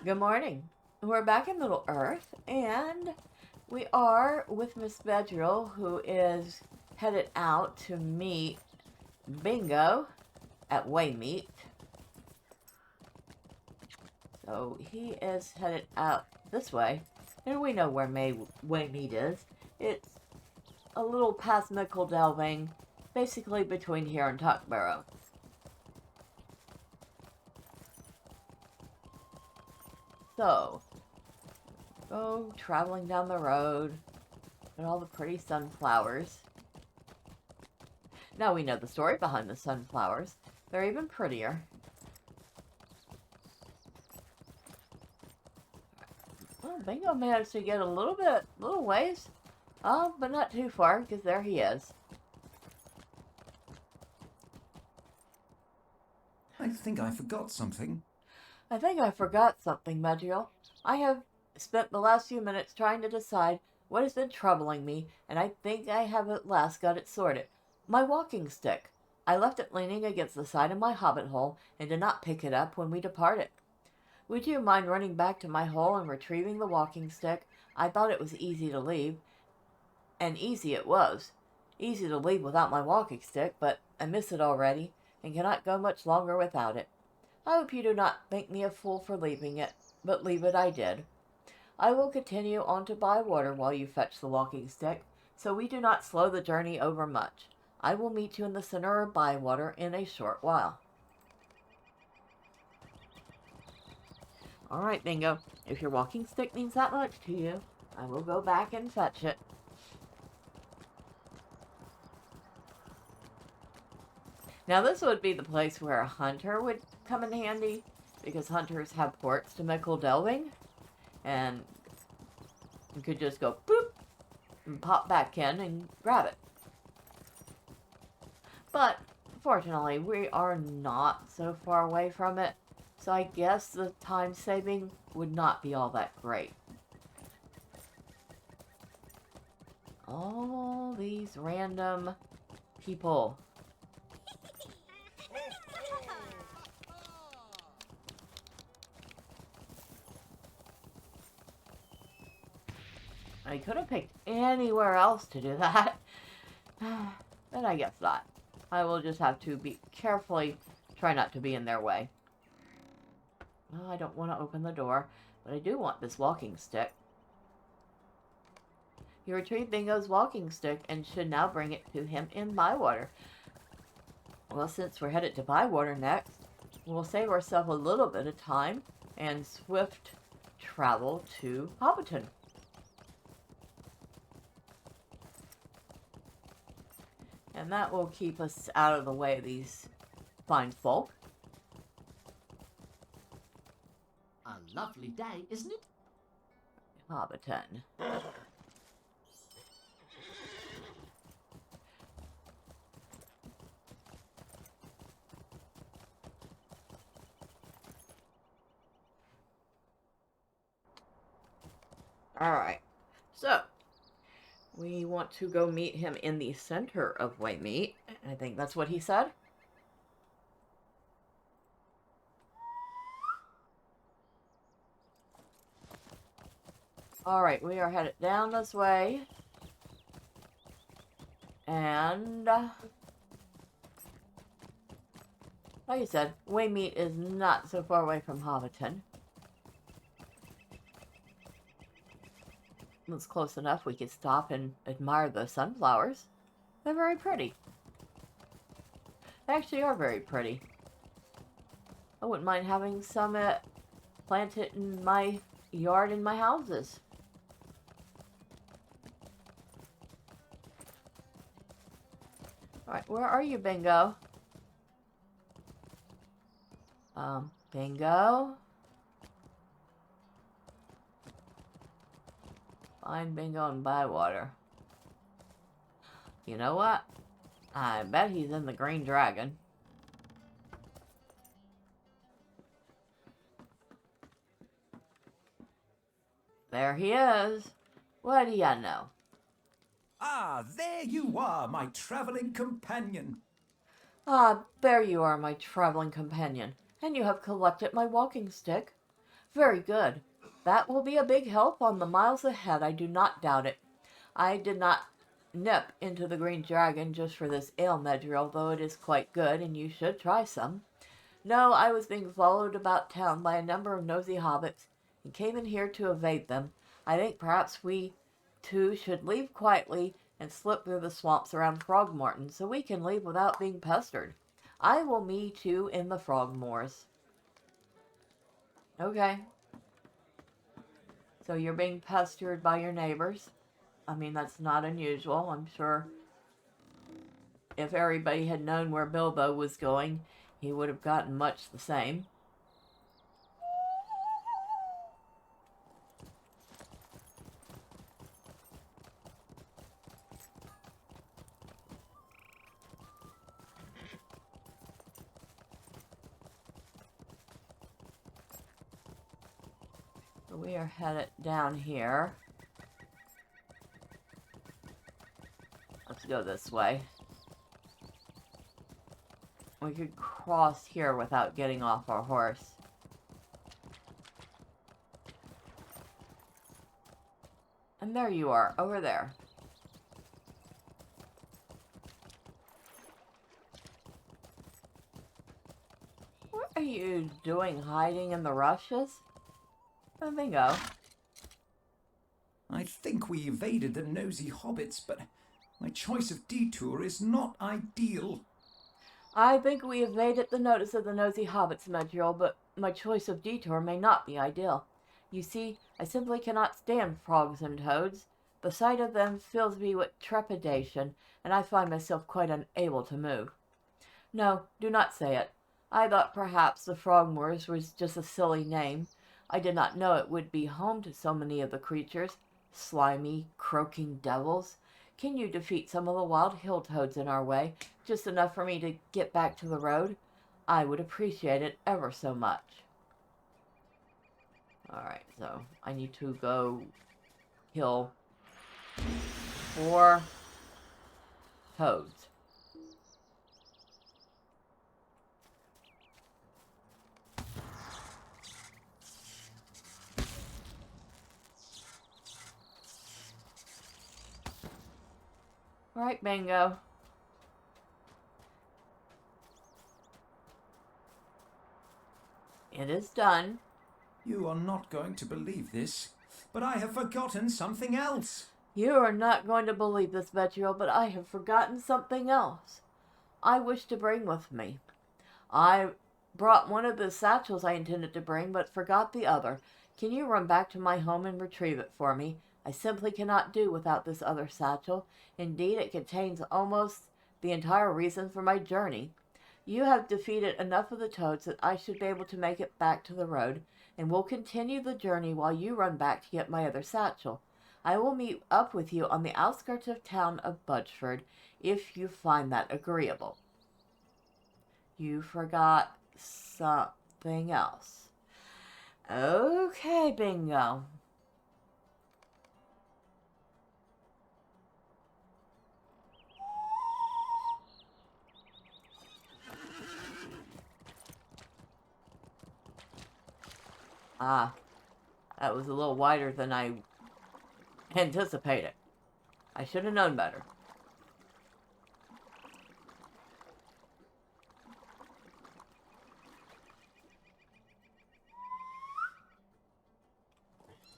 Good morning. We're back in Middle Earth, and we are with Miss Medrielle, who is headed out to meet Bingo at Waymeet. So he is headed out this way, and we know where Waymeet is. It's a little past Mickle Delving, basically between here and Tuckborough. So, go traveling down the road, and all the pretty sunflowers. Now we know the story behind the sunflowers. They're even prettier. Well, Bingo managed to get a little ways. But not too far, because there he is. I think I forgot something. I think I forgot something, Medrielle. I have spent the last few minutes trying to decide what has been troubling me, and I think I have at last got it sorted. My walking stick. I left it leaning against the side of my hobbit hole and did not pick it up when we departed. Would you mind running back to my hole and retrieving the walking stick? I thought it was easy to leave, and easy it was. Easy to leave without my walking stick, but I miss it already, and cannot go much longer without it. I hope you do not think me a fool for leaving it, but leave it I did. I will continue on to Bywater while you fetch the walking stick, so we do not slow the journey over much. I will meet you in the center of Bywater in a short while. Alright, Bingo. If your walking stick means that much to you, I will go back and fetch it. Now this would be the place where a hunter would come in handy, because hunters have ports to Mickle Delving, and you could just go boop and pop back in and grab it. But fortunately, we are not so far away from it, so I guess the time saving would not be all that great. All these random people. I could have picked anywhere else to do that. But I guess not. I will just have to be carefully try not to be in their way. Well, I don't want to open the door, but I do want this walking stick. You retrieve Bingo's walking stick and should now bring it to him in Bywater. Well, since we're headed to Bywater next, we'll save ourselves a little bit of time and swift travel to Hobbiton. And that will keep us out of the way of these fine folk. A lovely day, isn't it? Hobbiton. Alright, so we want to go meet him in the center of Waymeet. I think that's what he said. Alright, we are headed down this way. And like I said, Waymeet is not so far away from Hobbiton. It's close enough we could stop and admire the sunflowers. They're very pretty. They actually are very pretty. I wouldn't mind having some planted in my yard in my houses. Alright, where are you, Bingo? Bingo? Find Bingo in Bywater. You know what? I bet he's in the Green Dragon. There he is. What do ya know? Ah, there you are, my travelling companion. Ah, there you are, my traveling companion. And you have collected my walking stick. Very good. That will be a big help on the miles ahead, I do not doubt it. I did not nip into the Green Dragon just for this ale, Medrielle, though it is quite good, and you should try some. No, I was being followed about town by a number of nosy hobbits, and came in here to evade them. I think perhaps we two should leave quietly and slip through the swamps around Frogmorton, so we can leave without being pestered. I will meet you in the Frogmoors. Okay. So you're being pestered by your neighbors. I mean, that's not unusual. I'm sure if everybody had known where Bilbo was going, he would have gotten much the same. So we are headed down here. Let's go this way. We could cross here without getting off our horse. And there you are, over there. What are you doing hiding in the rushes? Oh, bingo. I think we evaded the nosy hobbits, but my choice of detour is not ideal. I think we evaded the notice of the nosy hobbits, Medrielle, but my choice of detour may not be ideal. You see, I simply cannot stand frogs and toads. The sight of them fills me with trepidation, and I find myself quite unable to move. No, do not say it. I thought perhaps the Frogmoors was just a silly name. I did not know it would be home to so many of the creatures. Slimy, croaking devils. Can you defeat some of the wild hill toads in our way, just enough for me to get back to the road? I would appreciate it ever so much. Alright, so I need to go kill 4 toads. Alright, bingo. It is done. You are not going to believe this, but I have forgotten something else. You are not going to believe this, Medrielle, but I have forgotten something else. I wish to bring with me. I brought one of the satchels I intended to bring, but forgot the other. Can you run back to my home and retrieve it for me? I simply cannot do without this other satchel. Indeed, it contains almost the entire reason for my journey. You have defeated enough of the toads that I should be able to make it back to the road, and will continue the journey while you run back to get my other satchel. I will meet up with you on the outskirts of town of Budgeford, if you find that agreeable. You forgot something else. Okay, bingo. Ah, that was a little wider than I anticipated. I should have known better.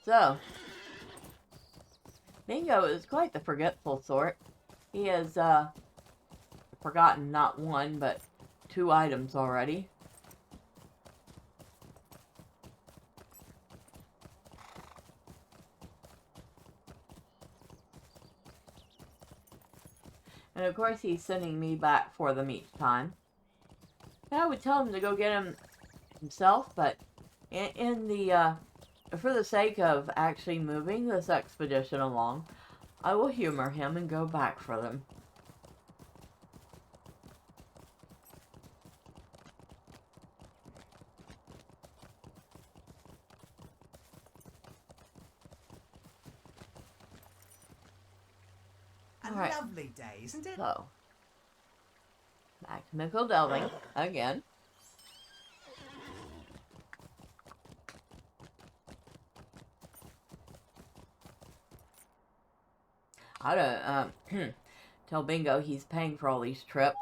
So, Bingo is quite the forgetful sort. He has forgotten not one, but 2 items already. And of course he's sending me back for them each time. And I would tell him to go get him himself, but for the sake of actually moving this expedition along, I will humor him and go back for them. A Alright. lovely day, isn't it? So, back to Mickle Delving again. I don't, tell Bingo he's paying for all these trips.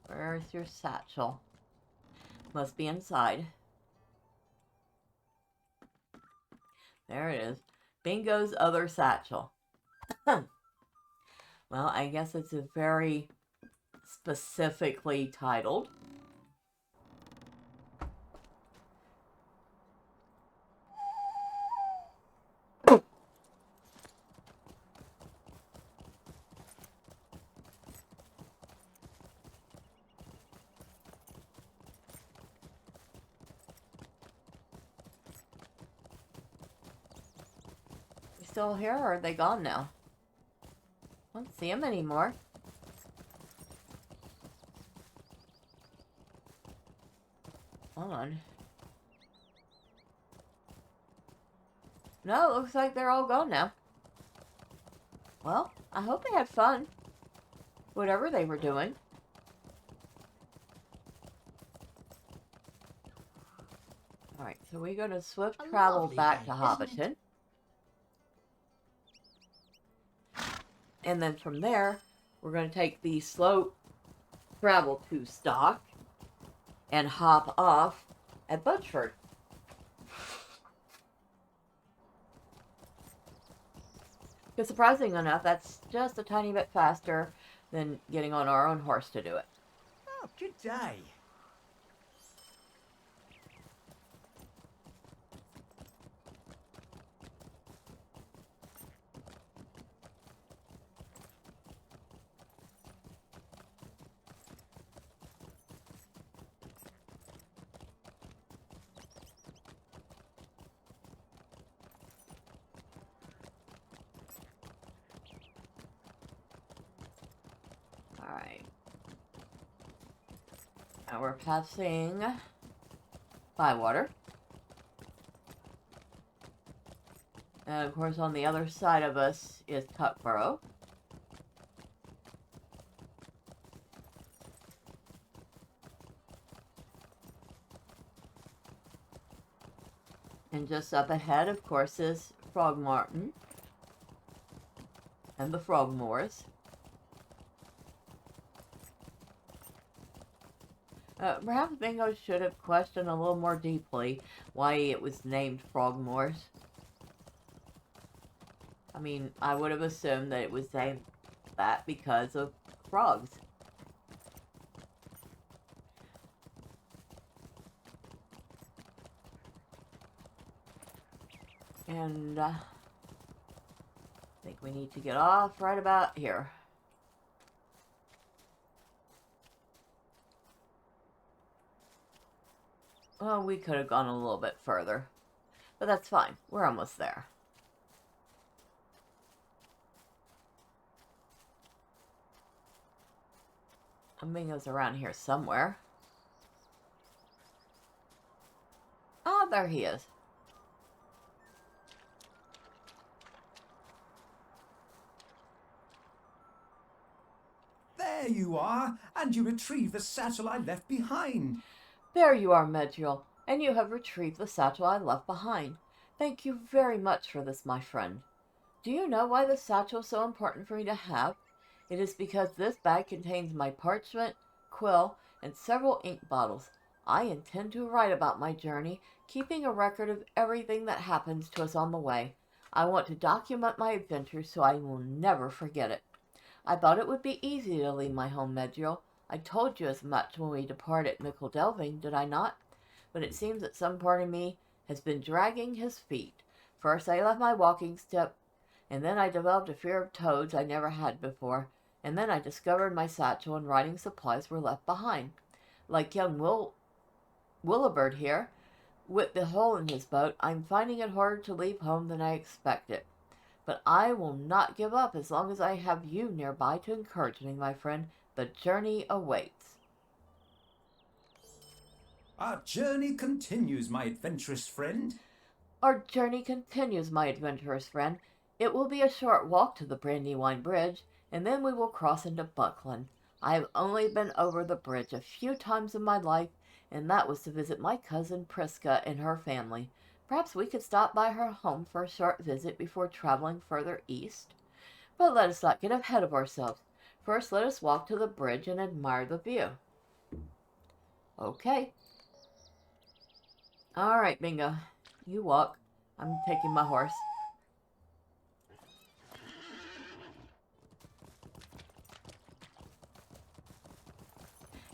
Where's your satchel? Must be inside. There it is. Bingo's other satchel. Well, I guess it's a very specifically titled. Still here, or are they gone now? I don't see them anymore. Hold on. No, it looks like they're all gone now. Well, I hope they had fun. Whatever they were doing. Alright, so we go to swift travel back to Hobbiton. And then from there, we're going to take the slow travel to Stock and hop off at Butchford. Because surprisingly enough, that's just a tiny bit faster than getting on our own horse to do it. Oh, good day. Alright. Now we're passing Bywater. And of course on the other side of us is Tuckborough. And just up ahead, of course, is Frogmartin and the Frogmoors. Perhaps Bingo should have questioned a little more deeply why it was named Frogmoors. I mean, I would have assumed that it was named that because of frogs. And I think we need to get off right about here. Well, we could have gone a little bit further, but that's fine. We're almost there. Bingo's around here somewhere. Oh, there he is. There you are, and you retrieve the satchel I left behind. There you are, Medrielle, and you have retrieved the satchel I left behind. Thank you very much for this, my friend. Do you know why the satchel is so important for me to have? It is because this bag contains my parchment, quill, and several ink bottles. I intend to write about my journey, keeping a record of everything that happens to us on the way. I want to document my adventures so I will never forget it. I thought it would be easy to leave my home, Medrielle. I told you as much when we departed Mickle Delving, did I not? But it seems that some part of me has been dragging his feet. First I left my walking stick, and then I developed a fear of toads I never had before, and then I discovered my satchel and writing supplies were left behind. Like young Willibird here, with the hole in his boat, I'm finding it harder to leave home than I expected. But I will not give up as long as I have you nearby to encourage me, my friend. The journey awaits. Our journey continues, my adventurous friend. Our journey continues, my adventurous friend. It will be a short walk to the Brandywine Bridge, and then we will cross into Buckland. I have only been over the bridge a few times in my life, and that was to visit my cousin Prisca and her family. Perhaps we could stop by her home for a short visit before traveling further east. But let us not get ahead of ourselves. First, let us walk to the bridge and admire the view. Okay. All right, Bingo. You walk. I'm taking my horse.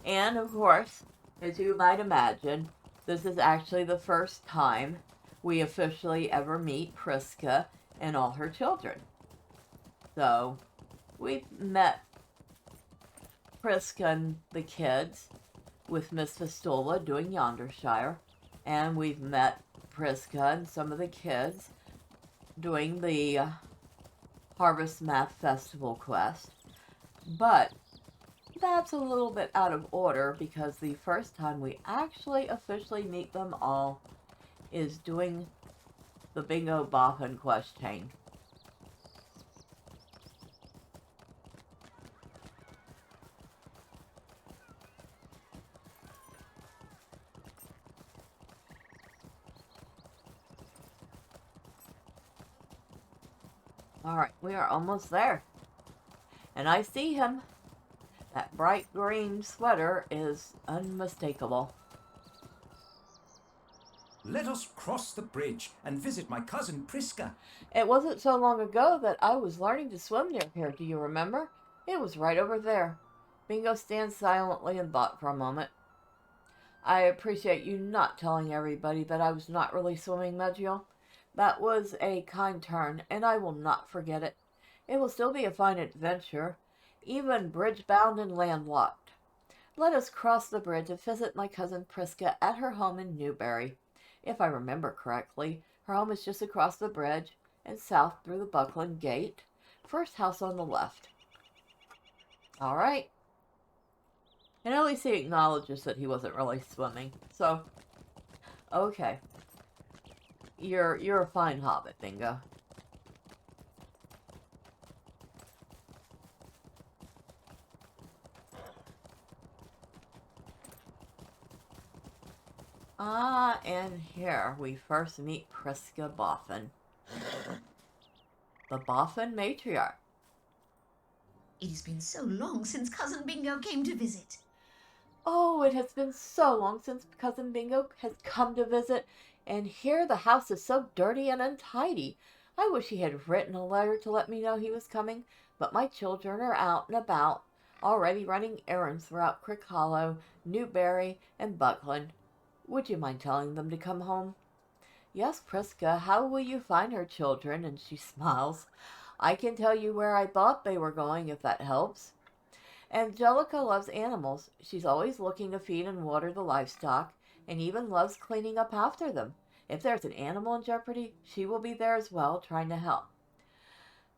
And, of course, as you might imagine, this is actually the first time we officially ever meet Prisca and all her children. So, we've met Prisca and the kids with Miss Fistula doing Yonder Shire, and we've met Prisca and some of the kids doing the Harvest Math Festival quest. But that's a little bit out of order because the first time we actually officially meet them all is doing the Bingo Boffin quest chain. Alright, we are almost there. And I see him. That bright green sweater is unmistakable. Let us cross the bridge and visit my cousin Prisca. It wasn't so long ago that I was learning to swim near here, do you remember? It was right over there. Bingo stands silently in thought for a moment. I appreciate you not telling everybody that I was not really swimming, Medrielle. That was a kind turn, and I will not forget it. It will still be a fine adventure, even bridge-bound and landlocked. Let us cross the bridge and visit my cousin Prisca at her home in Newbury. If I remember correctly, her home is just across the bridge and south through the Buckland Gate. First house on the left. All right. And at least he acknowledges that he wasn't really swimming. So, okay. You're a fine hobbit, Bingo. And here we first meet Prisca Boffin. The Boffin matriarch. It has been so long since Cousin Bingo came to visit. Oh, it has been so long since Cousin Bingo has come to visit, and here the house is so dirty and untidy. I wish he had written a letter to let me know he was coming, but my children are out and about, already running errands throughout Crick Hollow, Newbury, and Buckland. Would you mind telling them to come home? Yes, Prisca, how will you find her children? And she smiles. I can tell you where I thought they were going, if that helps. Angelica loves animals. She's always looking to feed and water the livestock, and even loves cleaning up after them. If there's an animal in jeopardy, she will be there as well, trying to help.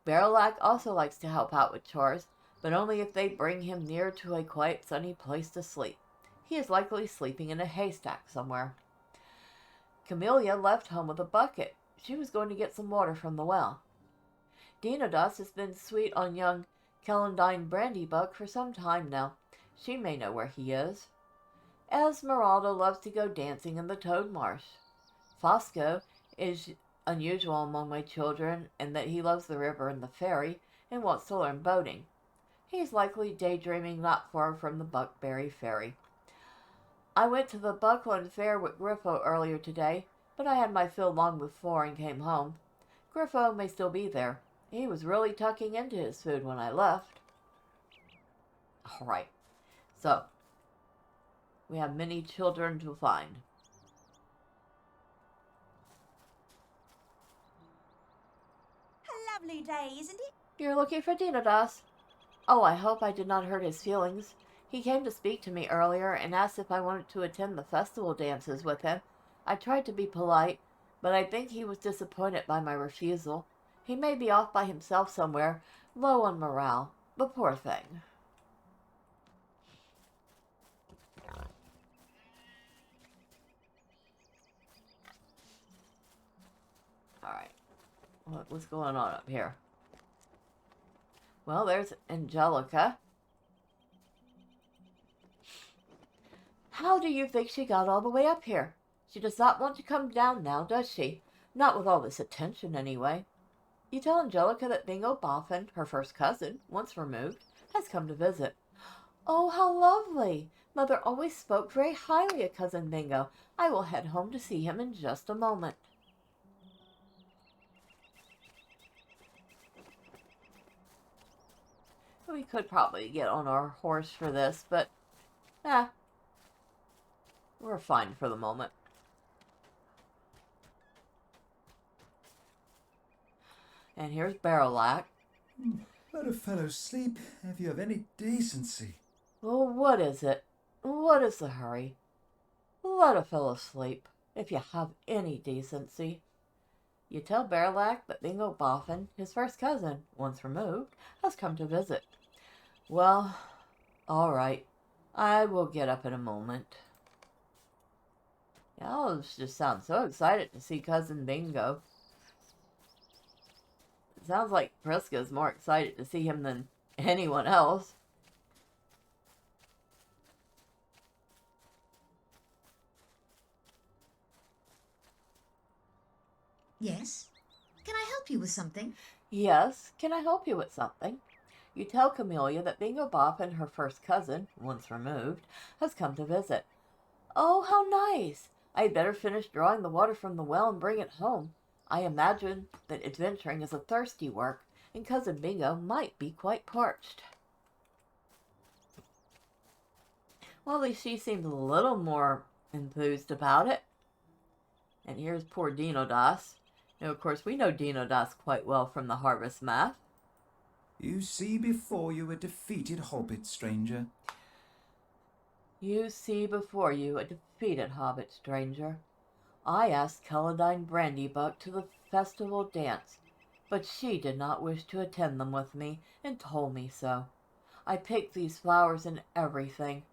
Barrelac also likes to help out with chores, but only if they bring him near to a quiet, sunny place to sleep. He is likely sleeping in a haystack somewhere. Camellia left home with a bucket. She was going to get some water from the well. Dinados has been sweet on young Celandine Brandybug for some time now. She may know where he is. Esmeralda loves to go dancing in the Toad Marsh. Fosco is unusual among my children in that he loves the river and the ferry and wants to learn boating. He's likely daydreaming not far from the Buckberry Ferry. I went to the Buckland Fair with Griffo earlier today, but I had my fill long before and came home. Griffo may still be there. He was really tucking into his food when I left. All right, so we have many children to find. A lovely day, isn't it? You're looking for Dinados. Oh, I hope I did not hurt his feelings. He came to speak to me earlier and asked if I wanted to attend the festival dances with him. I tried to be polite, but I think he was disappointed by my refusal. He may be off by himself somewhere, low on morale. The poor thing. What was going on up here? Well, there's Angelica. How do you think she got all the way up here? She does not want to come down now, does she? Not with all this attention, anyway. You tell Angelica that Bingo Boffin, her first cousin, once removed, has come to visit. Oh, how lovely! Mother always spoke very highly of Cousin Bingo. I will head home to see him in just a moment. We could probably get on our horse for this, but we're fine for the moment. And here's Barrowlack. Let a fellow sleep if you have any decency. Oh, what is it? What is the hurry? Let a fellow sleep, if you have any decency. You tell Barrowlack that Bingo Boffin, his first cousin, once removed, has come to visit. Well, all right. I will get up in a moment. Y'all just sound so excited to see Cousin Bingo. It sounds like Prisca is more excited to see him than anyone else. Yes? Can I help you with something? Yes, can I help you with something? You tell Camellia that Bingo Boffin, her first cousin, once removed, has come to visit. Oh, how nice! I had better finish drawing the water from the well and bring it home. I imagine that adventuring is a thirsty work, and Cousin Bingo might be quite parched. Well, at least she seems a little more enthused about it. And here's poor Dinodas. Now, of course, we know Dinodas quite well from the Harvest Math. You see before you a defeated hobbit, stranger. You see before you a defeated hobbit, stranger. I asked Celandine Brandybuck to the festival dance, but she did not wish to attend them with me, and told me so. I picked these flowers and everything.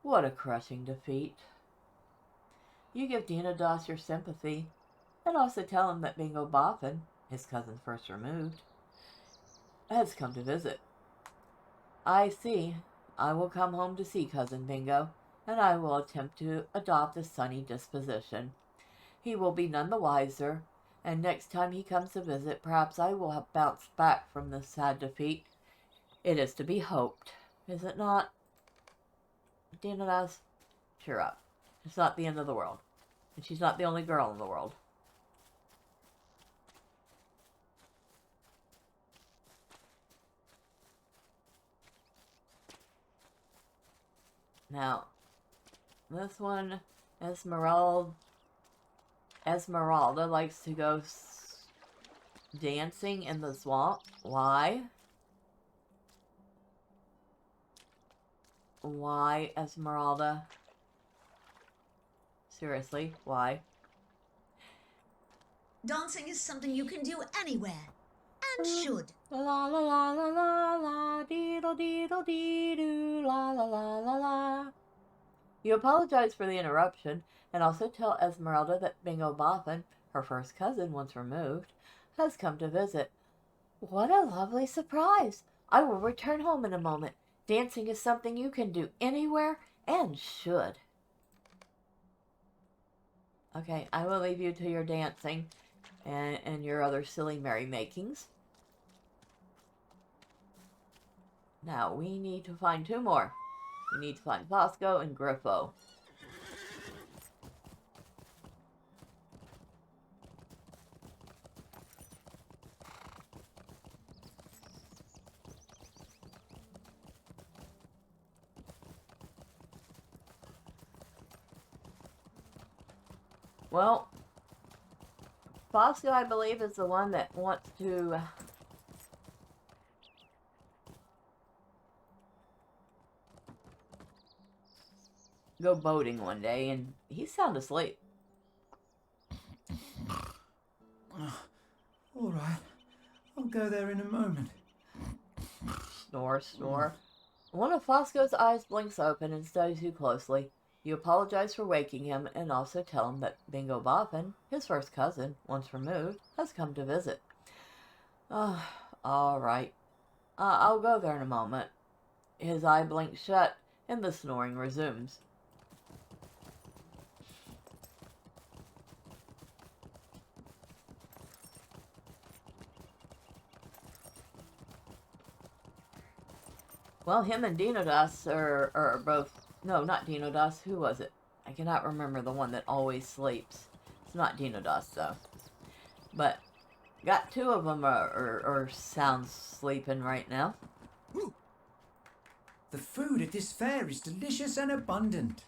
What a crushing defeat. You give Dinodas your sympathy, and also tell him that Bingo Boffin, his cousin first removed, has come to visit. I see. I will come home to see Cousin Bingo, and I will attempt to adopt a sunny disposition. He will be none the wiser, and next time he comes to visit, perhaps I will have bounced back from this sad defeat. It is to be hoped, is it not? Dinodas, cheer up. It's not the end of the world, and she's not the only girl in the world. Now, this one, Esmeralda likes to go dancing in the swamp. Why? Why, Esmeralda? Seriously, why? Dancing is something you can do anywhere. And should. La la la la la la, deedle deedle dee doo, la la la la la. You apologize for the interruption, and also tell Esmeralda that Bingo Boffin, her first cousin once removed, has come to visit. What a lovely surprise! I will return home in a moment. Dancing is something you can do anywhere, and should. Okay, I will leave you to your dancing and your other silly merrymakings. Now, we need to find two more. We need to find Fosco and Griffo. Well, Fosco, I believe, is the one that wants to go boating one day, and he's sound asleep. All right, I'll go there in a moment. Snore, snore. One of Fosco's eyes blinks open and studies you closely. You apologize for waking him and also tell him that Bingo Boffin, his first cousin, once removed, has come to visit. All right. I'll go there in a moment. His eye blinks shut, and the snoring resumes. Well, him and Dinodas are both... No, not Dinodas. Who was it? I cannot remember the one that always sleeps. It's not Dinodas, though. But got two of them are sound sleeping right now. The food at this fair is delicious and abundant.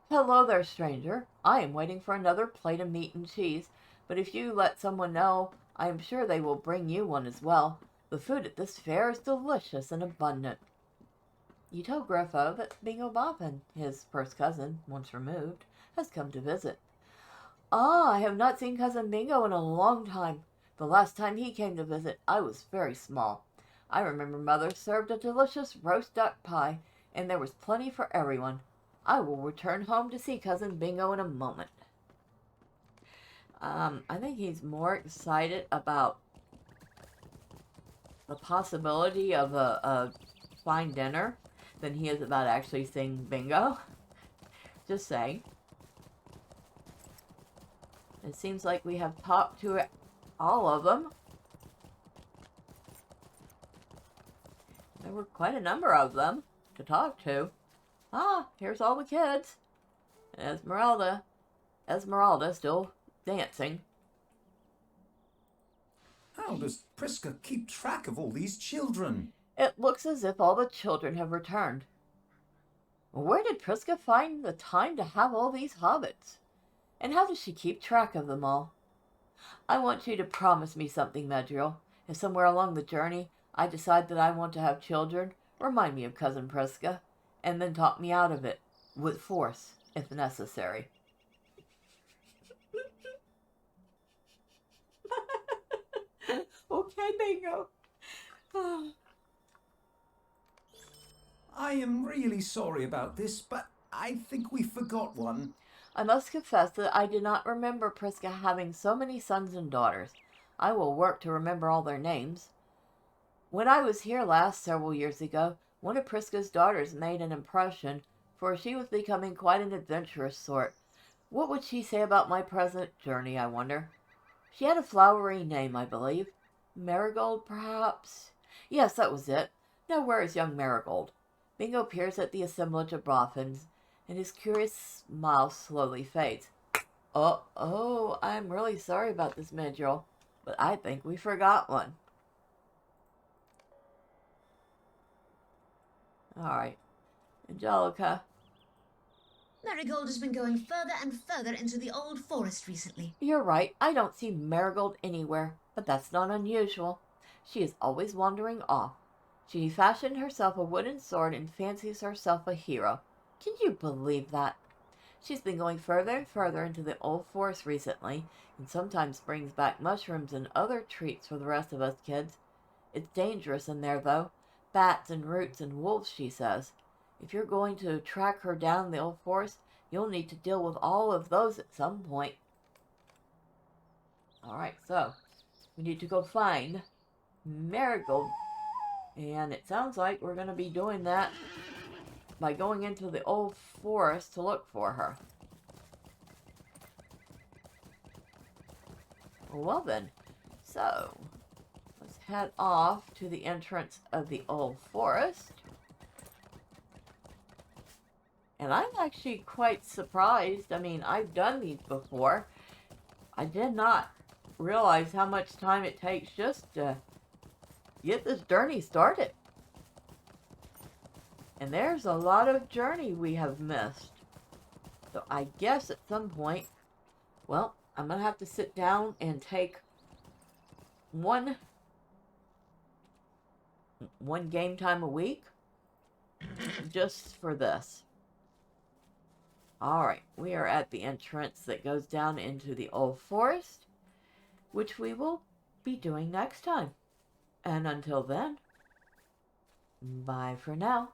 Hello there, stranger. I am waiting for another plate of meat and cheese, but if you let someone know, I am sure they will bring you one as well. The food at this fair is delicious and abundant. You told Griffo that Bingo Boffin, his first cousin, once removed, has come to visit. Ah, I have not seen Cousin Bingo in a long time. The last time he came to visit, I was very small. I remember Mother served a delicious roast duck pie, and there was plenty for everyone. I will return home to see Cousin Bingo in a moment. I think he's more excited about the possibility of a fine dinner than he is about actually seeing Bingo. Just saying. It seems like we have talked to all of them. There were quite a number of them to talk to. Ah, here's all the kids. Esmeralda still dancing. How does Prisca keep track of all these children? It looks as if all the children have returned. Where did Prisca find the time to have all these hobbits? And how does she keep track of them all? I want you to promise me something, Medrielle. If somewhere along the journey I decide that I want to have children, remind me of Cousin Prisca, and then talk me out of it, with force, if necessary. Okay, Bingo. I am really sorry about this, but I think we forgot one. I must confess that I did not remember Prisca having so many sons and daughters. I will work to remember all their names. When I was here last several years ago, one of Prisca's daughters made an impression, for she was becoming quite an adventurous sort. What would she say about my present journey, I wonder? She had a flowery name, I believe. Marigold, perhaps? Yes, that was it. Now where is young Marigold? Bingo peers at the assemblage of Boffins, and his curious smile slowly fades. Oh, I'm really sorry about this, Medrielle, but I think we forgot one. Alright. Angelica. Marigold has been going further and further into the old forest recently. You're right, I don't see Marigold anywhere, but that's not unusual. She is always wandering off. She fashioned herself a wooden sword and fancies herself a hero. Can you believe that? She's been going further and further into the old forest recently, and sometimes brings back mushrooms and other treats for the rest of us kids. It's dangerous in there, though. Bats and roots and wolves, she says. If you're going to track her down the old forest, you'll need to deal with all of those at some point. Alright, so we need to go find Marigold. And it sounds like we're going to be doing that by going into the old forest to look for her. Well then, so let's head off to the entrance of the old forest. And I'm actually quite surprised. I mean, I've done these before. I did not realize how much time it takes just to get this journey started. And there's a lot of journey we have missed. So I guess at some point, well, I'm going to have to sit down and take one game time a week just for this. Alright, we are at the entrance that goes down into the old forest, which we will be doing next time. And until then, bye for now.